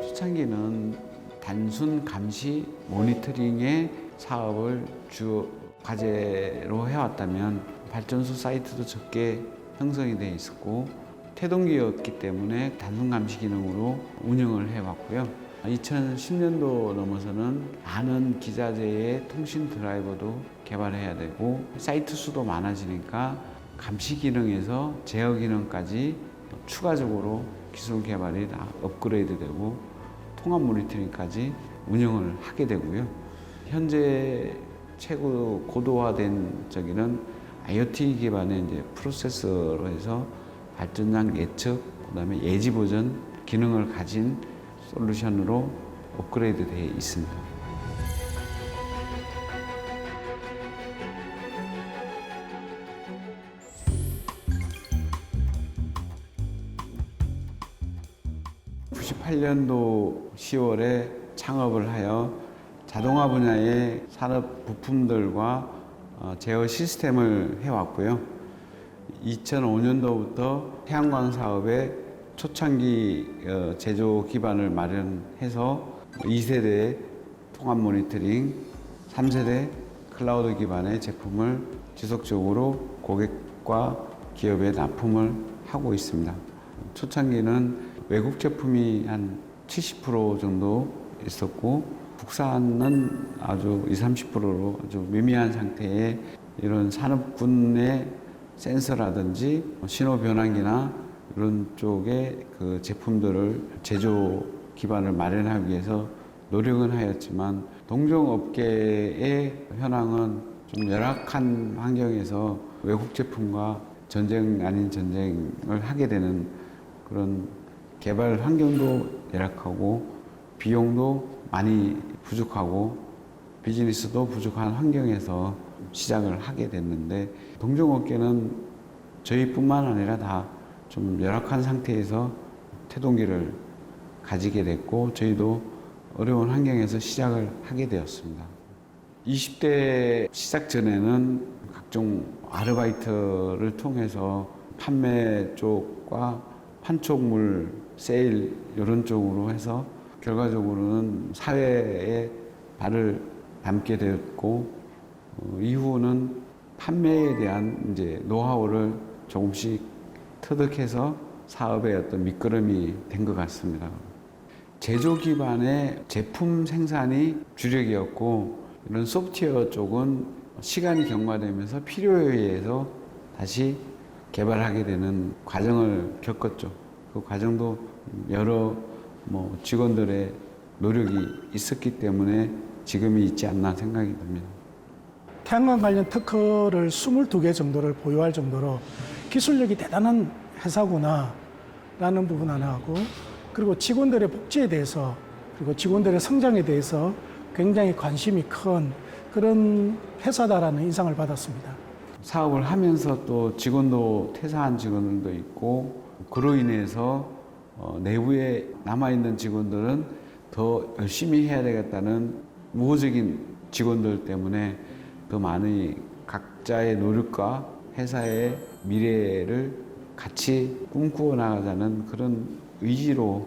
초창기는 단순 감시 모니터링의 사업을 주 과제로 해왔다면 발전소 사이트도 적게 형성이 돼 있었고 태동기였기 때문에 단순 감시 기능으로 운영을 해왔고요. 2010년도 넘어서는 많은 기자재의 통신 드라이버도 개발해야 되고 사이트 수도 많아지니까 감시 기능에서 제어 기능까지 추가적으로 기술 개발이 다 업그레이드 되고 통합 모니터링까지 운영을 하게 되고요. 현재 최고 고도화된 저기는 IoT 기반의 이제 프로세서로 해서 발전장 예측, 그다음에 예지 보전 기능을 가진 솔루션으로 업그레이드 되어 있습니다. (98년도) 10월에 창업을 하여 자동화 분야의 산업 부품들과 제어 시스템을 해왔고요. 2005년도부터 태양광 사업의 초창기 제조 기반을 마련해서 2세대 통합 모니터링, 3세대 클라우드 기반의 제품을 지속적으로 고객과 기업에 납품을 하고 있습니다. 초창기는 외국 제품이 한 70% 정도 있었고 국산은 아주 20~30%로 아주 미미한 상태의 이런 산업군의 센서라든지 신호 변환기나 이런 쪽의 그 제품들을 제조 기반을 마련하기 위해서 노력은 하였지만 동종업계의 현황은 좀 열악한 환경에서 외국 제품과 전쟁 아닌 전쟁을 하게 되는 그런 개발 환경도 열악하고 비용도 많이 부족하고 비즈니스도 부족한 환경에서 시작을 하게 됐는데 동종업계는 저희뿐만 아니라 다 좀 열악한 상태에서 태동기를 가지게 됐고 저희도 어려운 환경에서 시작을 하게 되었습니다. 20대 시작 전에는 각종 아르바이트를 통해서 판매 쪽과 판촉물, 세일 이런 쪽으로 해서 결과적으로는 사회에 발을 담게 되었고 이후는 판매에 대한 이제 노하우를 조금씩 터득해서 사업의 어떤 밑거름이 된 것 같습니다. 제조 기반의 제품 생산이 주력이었고 이런 소프트웨어 쪽은 시간이 경과되면서 필요에 의해서 다시 개발하게 되는 과정을 겪었죠. 그 과정도 여러 직원들의 노력이 있었기 때문에 지금이 있지 않나 생각이 듭니다. 태양광 관련 특허를 22개 정도를 보유할 정도로 기술력이 대단한 회사구나라는 부분 하나하고 그리고 직원들의 복지에 대해서 그리고 직원들의 성장에 대해서 굉장히 관심이 큰 그런 회사다라는 인상을 받았습니다. 사업을 하면서 또 직원도 퇴사한 직원들도 있고 그로 인해서 내부에 남아있는 직원들은 더 열심히 해야 되겠다는 우호적인 직원들 때문에 더 많이 각자의 노력과 회사의 미래를 같이 꿈꾸어 나가자는 그런 의지로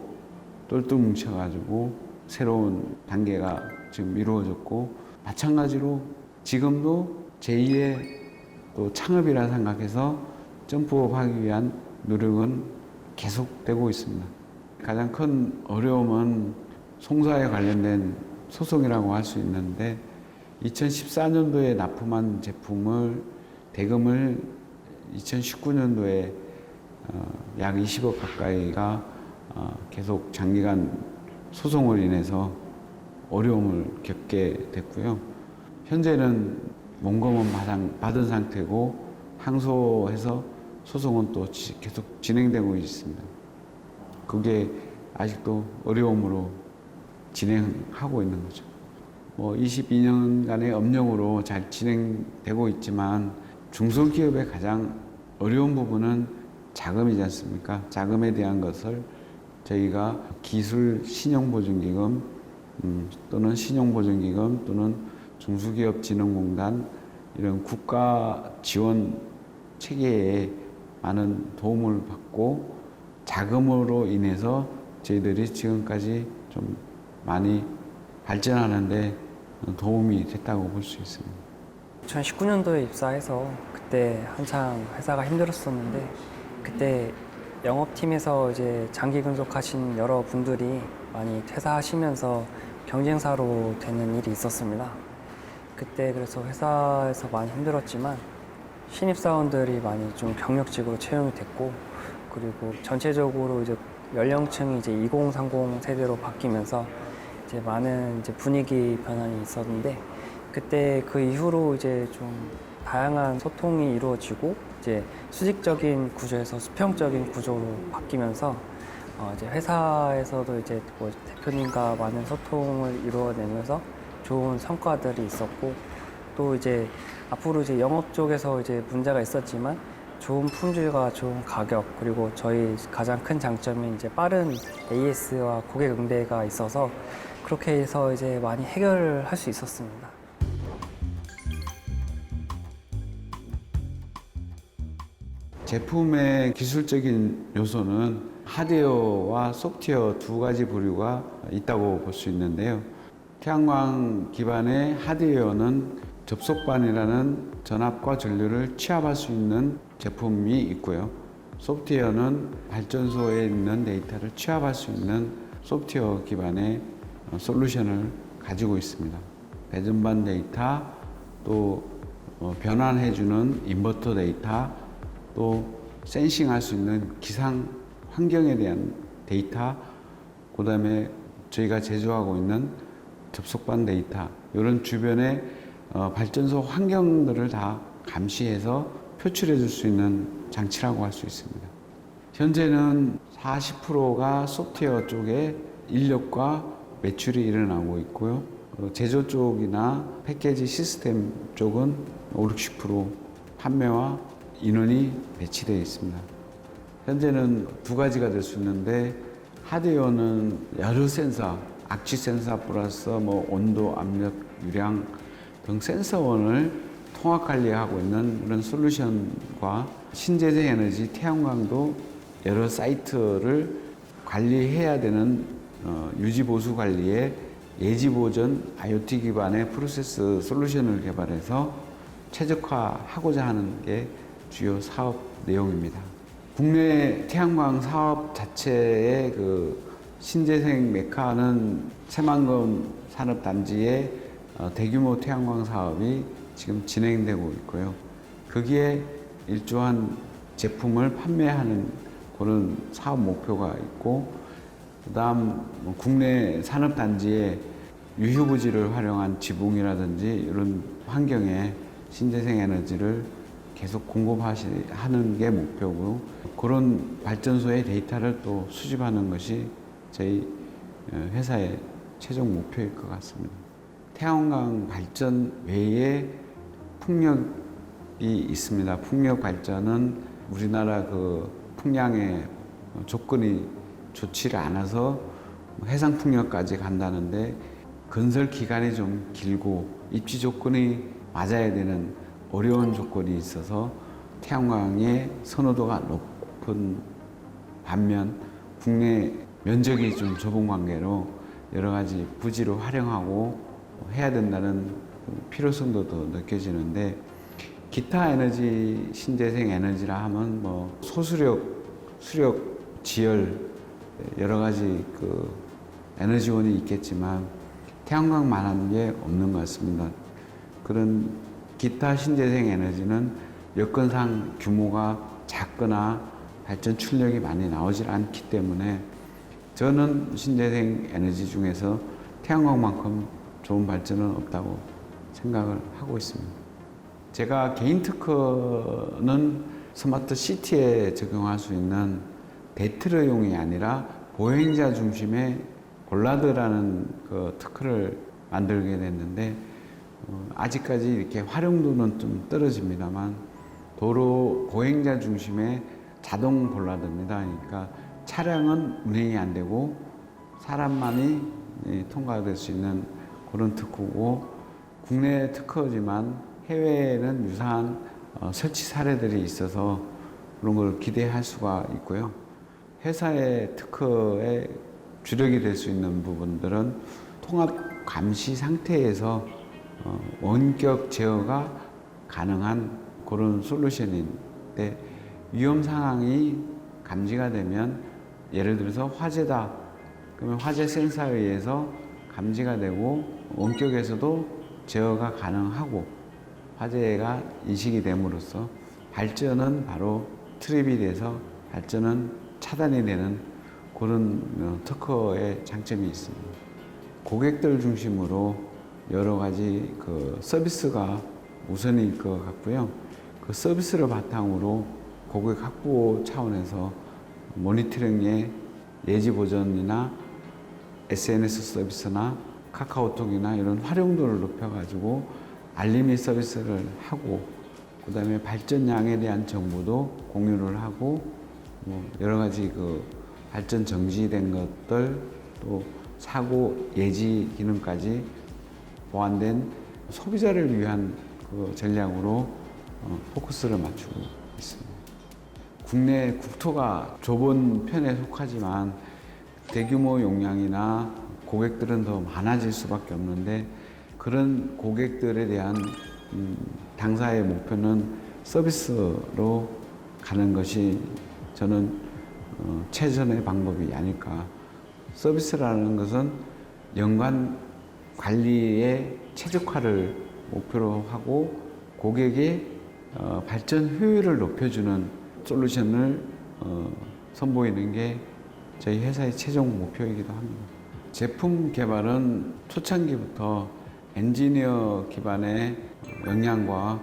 똘똘 뭉쳐가지고 새로운 단계가 지금 이루어졌고 마찬가지로 지금도 제2의 또 창업이라 생각해서 점프업 하기 위한 노력은 계속되고 있습니다. 가장 큰 어려움은 송사에 관련된 소송이라고 할 수 있는데 2014년도에 납품한 제품을 대금을 2019년도에 약 20억 가까이가 계속 장기간 소송으로 인해서 어려움을 겪게 됐고요. 현재는 원금은 받은 상태고 항소해서 소송은 또 계속 진행되고 있습니다. 그게 아직도 어려움으로 진행하고 있는 거죠. 22년간의 업력으로 잘 진행되고 있지만 중소기업의 가장 어려운 부분은 자금이지 않습니까? 자금에 대한 것을 저희가 기술 신용보증기금 또는 신용보증기금 또는 중소기업진흥공단 이런 국가 지원 체계에 많은 도움을 받고 자금으로 인해서 저희들이 지금까지 좀 많이 발전하는데 도움이 됐다고 볼 수 있습니다. 2019년도에 입사해서 그때 한창 회사가 힘들었었는데 그때 영업팀에서 이제 장기 근속하신 여러 분들이 많이 퇴사하시면서 경쟁사로 되는 일이 있었습니다. 그때 그래서 회사에서 많이 힘들었지만 신입사원들이 많이 좀 경력직으로 채용이 됐고 그리고 전체적으로 이제 연령층이 이제 2030 세대로 바뀌면서 이제 많은 이제 분위기 변환이 있었는데 그때 그 이후로 이제 좀 다양한 소통이 이루어지고 이제 수직적인 구조에서 수평적인 구조로 바뀌면서 이제 회사에서도 이제 뭐 대표님과 많은 소통을 이루어내면서 좋은 성과들이 있었고 또 이제 앞으로 이제 영업 쪽에서 이제 문제가 있었지만 좋은 품질과 좋은 가격 그리고 저희 가장 큰 장점이 이제 빠른 AS와 고객 응대가 있어서 그렇게 해서 이제 많이 해결할 수 있었습니다. 제품의 기술적인 요소는 하드웨어와 소프트웨어 두 가지 부류가 있다고 볼 수 있는데요. 태양광 기반의 하드웨어는 접속반이라는 전압과 전류를 취합할 수 있는 제품이 있고요. 소프트웨어는 발전소에 있는 데이터를 취합할 수 있는 소프트웨어 기반의 솔루션을 가지고 있습니다. 배전반 데이터, 또 변환해주는 인버터 데이터, 또 센싱할 수 있는 기상 환경에 대한 데이터, 그 다음에 저희가 제조하고 있는 접속반 데이터, 이런 주변의 발전소 환경들을 다 감시해서 표출해 줄 수 있는 장치라고 할 수 있습니다. 현재는 40%가 소프트웨어 쪽에 인력과 매출이 일어나고 있고요. 제조 쪽이나 패키지 시스템 쪽은 50~60% 판매와 인원이 배치되어 있습니다. 현재는 두 가지가 될 수 있는데 하드웨어는 여러 센서, 악취 센서 플러스 온도, 압력, 유량 등 센서원을 통합 관리하고 있는 그런 솔루션과 신재생 에너지 태양광도 여러 사이트를 관리해야 되는 유지 보수 관리에 예지 보전 IoT 기반의 프로세스 솔루션을 개발해서 최적화하고자 하는 게 주요 사업 내용입니다. 국내 태양광 사업 자체의 그 신재생 메카는 새만금 산업단지의 대규모 태양광 사업이 지금 진행되고 있고요. 거기에 일조한 제품을 판매하는 그런 사업 목표가 있고, 그다음 국내 산업단지의 유휴부지를 활용한 지붕이라든지 이런 환경에 신재생 에너지를 계속 공급하는 게 목표고, 그런 발전소의 데이터를 또 수집하는 것이 저희 회사의 최종 목표일 것 같습니다. 태양광 발전 외에 풍력이 있습니다. 풍력 발전은 우리나라 그 풍량의 조건이 좋지를 않아서 해상 풍력까지 간다는데, 건설 기간이 좀 길고 입지 조건이 맞아야 되는 어려운 조건이 있어서 태양광의 선호도가 높은 반면 국내 면적이 좀 좁은 관계로 여러 가지 부지를 활용하고 해야 된다는 필요성도 더 느껴지는데, 기타 에너지, 신재생 에너지라 하면 소수력, 수력, 지열 여러 가지 그 에너지원이 있겠지만 태양광만한 게 없는 것 같습니다. 그런 기타 신재생 에너지는 여건상 규모가 작거나 발전 출력이 많이 나오질 않기 때문에 저는 신재생 에너지 중에서 태양광만큼 좋은 발전은 없다고 생각을 하고 있습니다. 제가 개인 특허는 스마트 시티에 적용할 수 있는 대트러용이 아니라 보행자 중심의 볼라드라는 그 특허를 만들게 됐는데, 아직까지 이렇게 활용도는 좀 떨어집니다만 도로 보행자 중심의 자동 볼라드입니다. 그러니까 차량은 운행이 안 되고 사람만이 통과될 수 있는 그런 특허고, 국내 특허지만 해외에는 유사한 설치 사례들이 있어서 그런 걸 기대할 수가 있고요. 회사의 특허의 주력이 될 수 있는 부분들은 통합 감시 상태에서 원격 제어가 가능한 그런 솔루션인데, 위험 상황이 감지가 되면 예를 들어서 화재다 그러면 화재 센서에 의해서 감지가 되고 원격에서도 제어가 가능하고 화재가 인식이 됨으로써 발전은 바로 트랩이 돼서 발전은 차단이 되는 그런 특허의 장점이 있습니다. 고객들 중심으로 여러 가지 그 서비스가 우선일 것 같고요. 그 서비스를 바탕으로 고객 확보 차원에서 모니터링의 예지 보전이나 SNS 서비스나 카카오톡이나 이런 활용도를 높여가지고 알림이 서비스를 하고, 그 다음에 발전량에 대한 정보도 공유를 하고, 여러 가지 그 발전 정지된 것들, 또 사고 예지 기능까지 보완된 소비자를 위한 그 전략으로 포커스를 맞추고 있습니다. 국내 국토가 좁은 편에 속하지만 대규모 용량이나 고객들은 더 많아질 수밖에 없는데, 그런 고객들에 대한 당사의 목표는 서비스로 가는 것이 저는 최선의 방법이 아닐까. 서비스라는 것은 연관 관리의 최적화를 목표로 하고 고객의 발전 효율을 높여주는 솔루션을 선보이는 게 저희 회사의 최종 목표이기도 합니다. 제품 개발은 초창기부터 엔지니어 기반의 역량과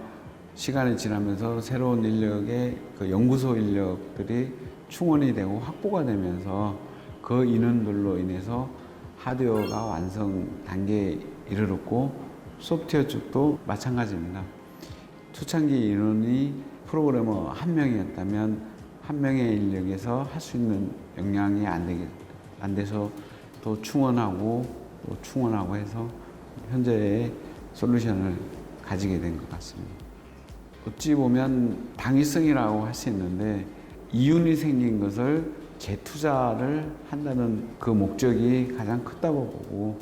시간이 지나면서 새로운 인력의 그 연구소 인력들이 충원이 되고 확보가 되면서 그 인원들로 인해서 하드웨어가 완성 단계에 이르렀고, 소프트웨어 쪽도 마찬가지입니다. 초창기 인원이 프로그래머 한 명이었다면 한 명의 인력에서 할 수 있는 역량이 안 돼서 또 충원하고 해서 현재의 솔루션을 가지게 된 것 같습니다. 어찌 보면 당위성이라고 할 수 있는데, 이윤이 생긴 것을 재투자를 한다는 그 목적이 가장 크다고 보고,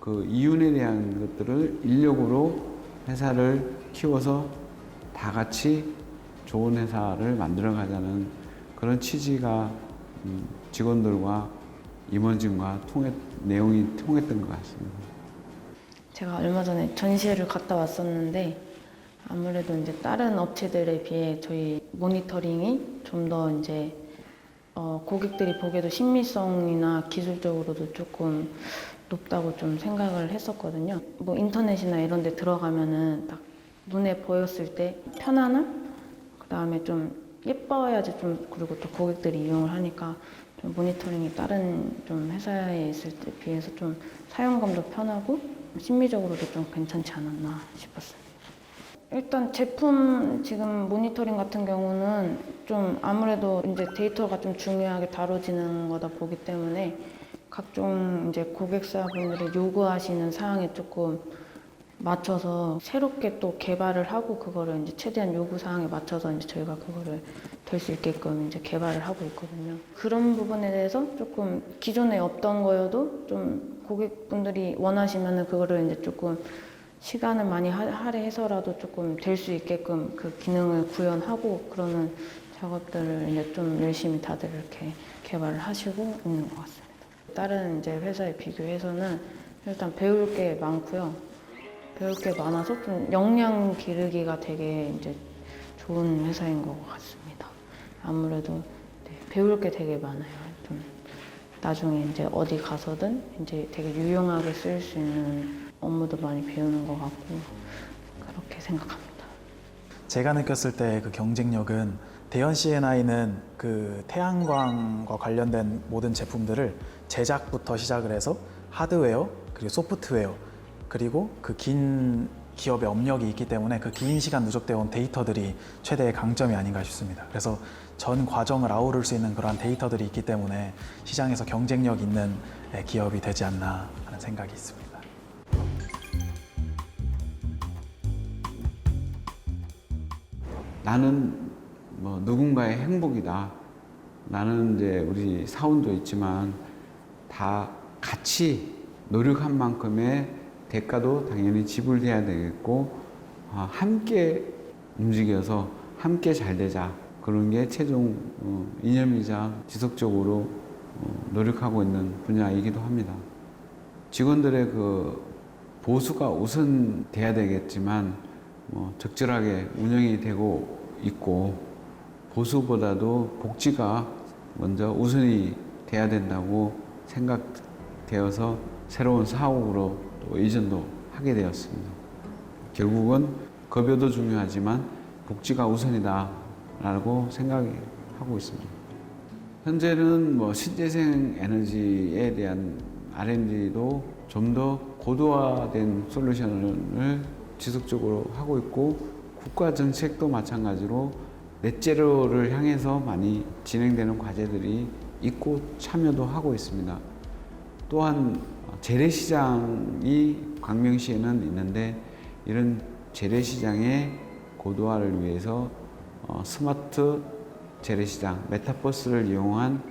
그 이윤에 대한 것들을 인력으로 회사를 키워서 다 같이 좋은 회사를 만들어 가자는 그런 취지가 직원들과 임원진과 내용이 통했던 것 같습니다. 제가 얼마 전에 전시회를 갔다 왔었는데, 아무래도 이제 다른 업체들에 비해 저희 모니터링이 좀 더 이제 고객들이 보기에도 신미성이나 기술적으로도 조금 높다고 좀 생각을 했었거든요. 뭐 인터넷이나 이런 데 들어가면은 딱 눈에 보였을 때 편안함? 그 다음에 좀 예뻐야지 좀, 그리고 또 고객들이 이용을 하니까 좀 모니터링이 다른 좀 회사에 있을 때 비해서 좀 사용감도 편하고 심미적으로도 좀 괜찮지 않았나 싶었습니다. 일단 제품 지금 모니터링 같은 경우는 좀 아무래도 이제 데이터가 좀 중요하게 다뤄지는 거다 보기 때문에 각종 이제 고객사분들이 요구하시는 사항에 조금 맞춰서 새롭게 또 개발을 하고, 그거를 이제 최대한 요구 사항에 맞춰서 이제 저희가 그거를 될 수 있게끔 이제 개발을 하고 있거든요. 그런 부분에 대해서 조금 기존에 없던 거여도 좀 고객분들이 원하시면은 그거를 이제 조금 시간을 많이 할애해서라도 조금 될 수 있게끔 그 기능을 구현하고 그러는 작업들을 이제 좀 열심히 다들 이렇게 개발을 하시고 있는 것 같습니다. 다른 이제 회사에 비교해서는 일단 배울 게 많고요. 배울 게 많아서 좀 역량 기르기가 되게 이제 좋은 회사인 것 같습니다. 아무래도 네, 배울 게 되게 많아요. 좀 나중에 이제 어디 가서든 이제 되게 유용하게 쓸 수 있는 업무도 많이 배우는 것 같고 그렇게 생각합니다. 제가 느꼈을 때 그 경쟁력은 대연 C&I는 그 태양광과 관련된 모든 제품들을 제작부터 시작을 해서 하드웨어 그리고 소프트웨어 그리고 그 긴 기업의 업력이 있기 때문에 그 긴 시간 누적되어 온 데이터들이 최대의 강점이 아닌가 싶습니다. 그래서 전 과정을 아우를 수 있는 그러한 데이터들이 있기 때문에 시장에서 경쟁력 있는 기업이 되지 않나 하는 생각이 있습니다. 나는 뭐 누군가의 행복이다. 나는 이제 우리 사원도 있지만 다 같이 노력한 만큼의 대가도 당연히 지불돼야 되겠고 함께 움직여서 함께 잘 되자 그런 게 최종 이념이자 지속적으로 노력하고 있는 분야이기도 합니다. 직원들의 그 보수가 우선 돼야 되겠지만 적절하게 운영이 되고 있고 보수보다도 복지가 먼저 우선이 돼야 된다고 생각되어서 새로운 사옥으로 또 이전도 하게 되었습니다. 결국은 급여도 중요하지만 복지가 우선이다라고 생각하고 있습니다. 현재는 신재생 에너지에 대한 R&D도 좀 더 고도화된 솔루션을 지속적으로 하고 있고 국가 정책도 마찬가지로 넷제로를 향해서 많이 진행되는 과제들이 있고 참여도 하고 있습니다. 또한 재래시장이 광명시에는 있는데 이런 재래시장의 고도화를 위해서 스마트 재래시장, 메타버스를 이용한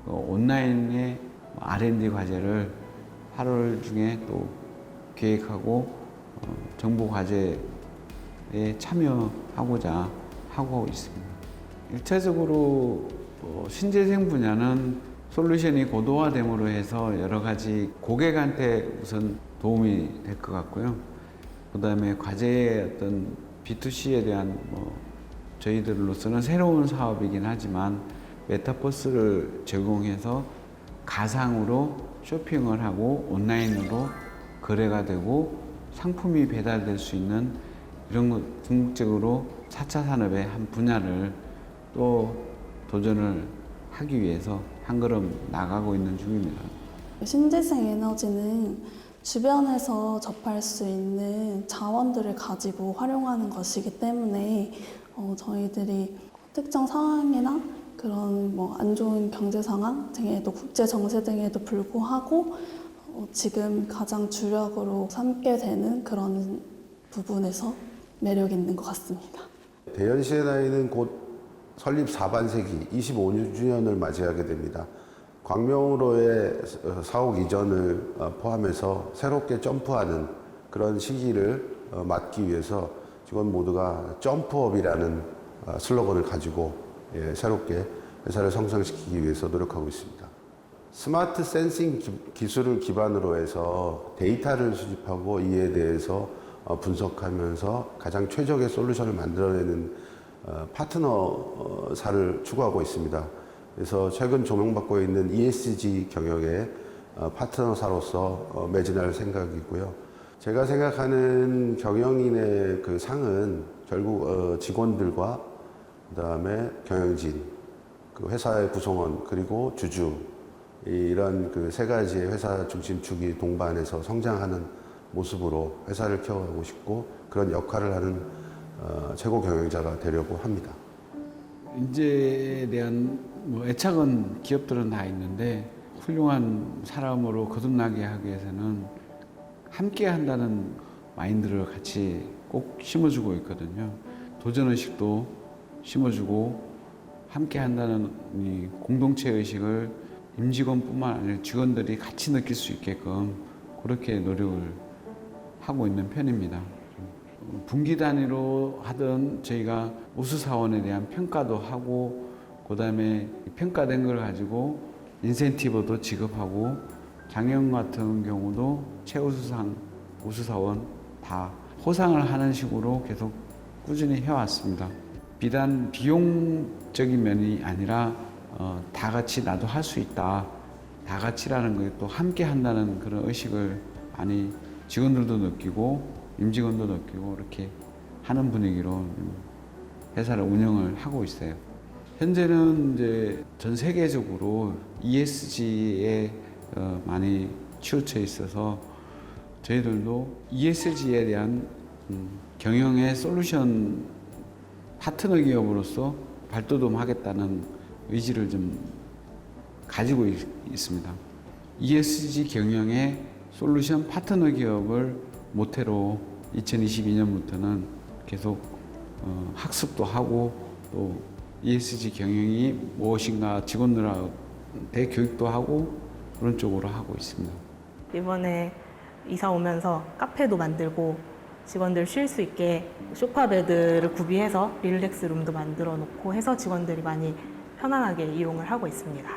온라인의 R&D 과제를 8월 중에 또 계획하고 정부 과제에 참여하고자 하고 있습니다. 1차적으로 신재생 분야는 솔루션이 고도화됨으로 해서 여러 가지 고객한테 우선 도움이 될 것 같고요. 그 다음에 과제의 어떤 B2C에 대한 저희들로서는 새로운 사업이긴 하지만 메타버스를 제공해서 가상으로 쇼핑을 하고 온라인으로 거래가 되고 상품이 배달될 수 있는 이런 것 궁극적으로 4차 산업의 한 분야를 또 도전을 하기 위해서 한 걸음 나가고 있는 중입니다. 신재생 에너지는 주변에서 접할 수 있는 자원들을 가지고 활용하는 것이기 때문에 저희들이 특정 상황이나 그런 안 좋은 경제 상황 등에도 국제 정세 등에도 불구하고 지금 가장 주력으로 삼게 되는 그런 부분에서 매력이 있는 것 같습니다. 대연 C&I는 곧 설립 4반세기 25주년을 맞이하게 됩니다. 광명으로의 사옥 이전을 포함해서 새롭게 점프하는 그런 시기를 맞기 위해서 직원 모두가 점프업이라는 슬로건을 가지고 새롭게 회사를 성장시키기 위해서 노력하고 있습니다. 스마트 센싱 기술을 기반으로 해서 데이터를 수집하고 이에 대해서 분석하면서 가장 최적의 솔루션을 만들어내는 파트너사를 추구하고 있습니다. 그래서 최근 조명받고 있는 ESG 경영의 파트너사로서 매진할 생각이고요. 제가 생각하는 경영인의 그 상은 결국 직원들과 그다음에 경영진, 그 회사의 구성원 그리고 주주 이런 그 세 가지의 회사 중심축이 동반해서 성장하는 모습으로 회사를 키워가고 싶고 그런 역할을 하는 최고 경영자가 되려고 합니다. 인재에 대한 애착은 기업들은 다 있는데 훌륭한 사람으로 거듭나게 하기 위해서는 함께 한다는 마인드를 같이 꼭 심어주고 있거든요. 도전의식도 심어주고 함께 한다는 이 공동체 의식을 임직원뿐만 아니라 직원들이 같이 느낄 수 있게끔 그렇게 노력을 하고 있는 편입니다. 분기 단위로 하던 저희가 우수사원에 대한 평가도 하고 그 다음에 평가된 걸 가지고 인센티브도 지급하고 작년 같은 경우도 최우수상, 우수사원 다 포상을 하는 식으로 계속 꾸준히 해왔습니다. 비단 비용적인 면이 아니라 다 같이 나도 할 수 있다. 다 같이라는 게 또 함께 한다는 그런 의식을 많이 직원들도 느끼고 임직원도 느끼고 이렇게 하는 분위기로 회사를 운영을 하고 있어요. 현재는 이제 전 세계적으로 ESG에 많이 치우쳐 있어서 저희들도 ESG에 대한 경영의 솔루션 파트너 기업으로서 발돋움하겠다는 의지를 좀 가지고 있습니다. ESG 경영의 솔루션 파트너 기업을 모태로 2022년부터는 계속 학습도 하고 또 ESG 경영이 무엇인가 직원들한테 교육도 하고 그런 쪽으로 하고 있습니다. 이번에 이사 오면서 카페도 만들고 직원들 쉴 수 있게 소파 베드를 구비해서 릴렉스 룸도 만들어 놓고 해서 직원들이 많이 편안하게 이용을 하고 있습니다.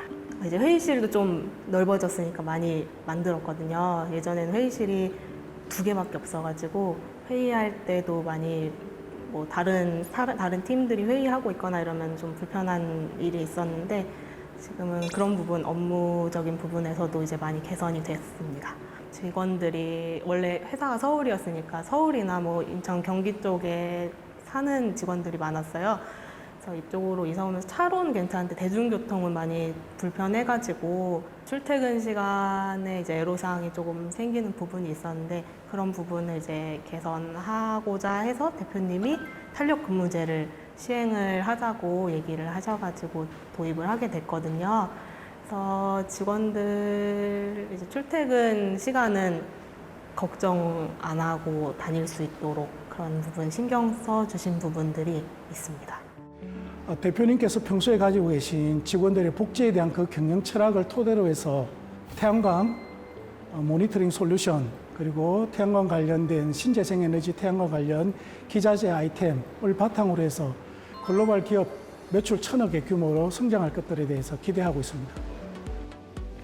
이제 회의실도 좀 넓어졌으니까 많이 만들었거든요. 예전에는 회의실이 2개밖에 없어가지고 회의할 때도 많이 뭐 다른 팀들이 회의하고 있거나 이러면 좀 불편한 일이 있었는데 지금은 그런 부분, 업무적인 부분에서도 이제 많이 개선이 됐습니다. 직원들이 원래 회사가 서울이었으니까 서울이나 뭐 인천, 경기 쪽에 사는 직원들이 많았어요. 그래서 이쪽으로 이사 오면서 차로는 괜찮은데 대중교통은 많이 불편해가지고 출퇴근 시간에 이제 애로사항이 조금 생기는 부분이 있었는데 그런 부분을 이제 개선하고자 해서 대표님이 탄력 근무제를 시행을 하자고 얘기를 하셔가지고 도입을 하게 됐거든요. 그래서 직원들 이제 출퇴근 시간은 걱정 안 하고 다닐 수 있도록 그런 부분 신경 써 주신 부분들이 있습니다. 대표님께서 평소에 가지고 계신 직원들의 복지에 대한 그 경영 철학을 토대로 해서 태양광 모니터링 솔루션 그리고 태양광 관련된 신재생에너지 태양광 관련 기자재 아이템을 바탕으로 해서 글로벌 기업 매출 1,000억의 규모로 성장할 것들에 대해서 기대하고 있습니다.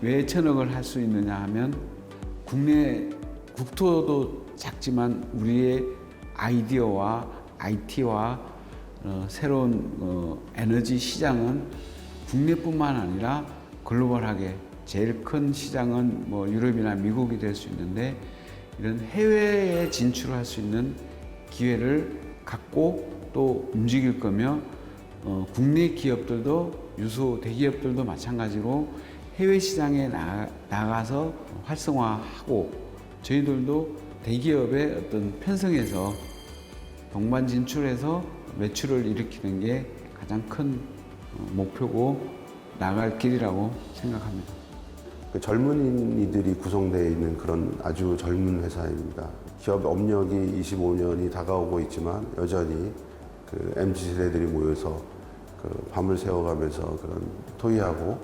왜 1,000억을 할 수 있느냐 하면 국내 국토도 작지만 우리의 아이디어와 IT와 새로운 에너지 시장은 국내뿐만 아니라 글로벌하게 제일 큰 시장은 뭐 유럽이나 미국이 될 수 있는데 이런 해외에 진출할 수 있는 기회를 갖고 또 움직일 거며 국내 기업들도 유소 대기업들도 마찬가지로 해외 시장에 나가서 활성화하고 저희들도 대기업의 어떤 편성에서 동반 진출해서 매출을 일으키는 게 가장 큰 목표고 나갈 길이라고 생각합니다. 그 젊은이들이 구성되어 있는 그런 아주 젊은 회사입니다. 기업 업력이 25년이 다가오고 있지만 여전히 그 MZ세대들이 모여서 그 밤을 새워가면서 그런 토의하고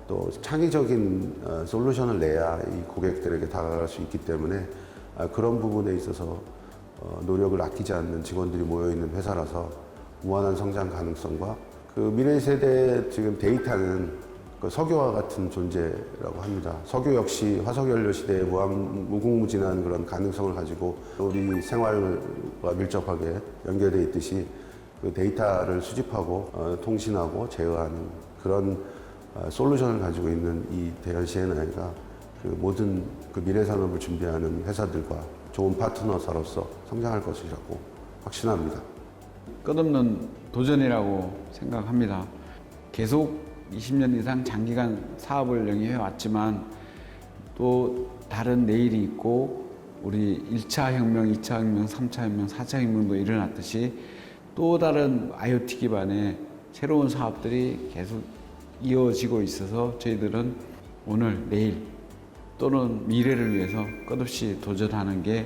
또 창의적인 솔루션을 내야 이 고객들에게 다가갈 수 있기 때문에 그런 부분에 있어서 노력을 아끼지 않는 직원들이 모여있는 회사라서 무한한 성장 가능성과 그 미래 세대 지금 데이터는 그 석유와 같은 존재라고 합니다. 석유 역시 화석연료 시대에 무궁무진한 그런 가능성을 가지고 우리 생활과 밀접하게 연결되어 있듯이 그 데이터를 수집하고 통신하고 제어하는 그런 솔루션을 가지고 있는 이 대한 C&I가 그 모든 그 미래 산업을 준비하는 회사들과 좋은 파트너사로서 성장할 것이라고 확신합니다. 끝없는 도전이라고 생각합니다. 계속 20년 이상 장기간 사업을 영위해 왔지만 또 다른 내일이 있고 우리 1차 혁명, 2차 혁명, 3차 혁명, 4차 혁명도 일어났듯이 또 다른 IoT 기반의 새로운 사업들이 계속 이어지고 있어서 저희들은 오늘, 내일 또는 미래를 위해서 끝없이 도전하는 게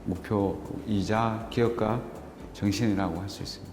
목표이자 기업가 정신이라고 할 수 있습니다.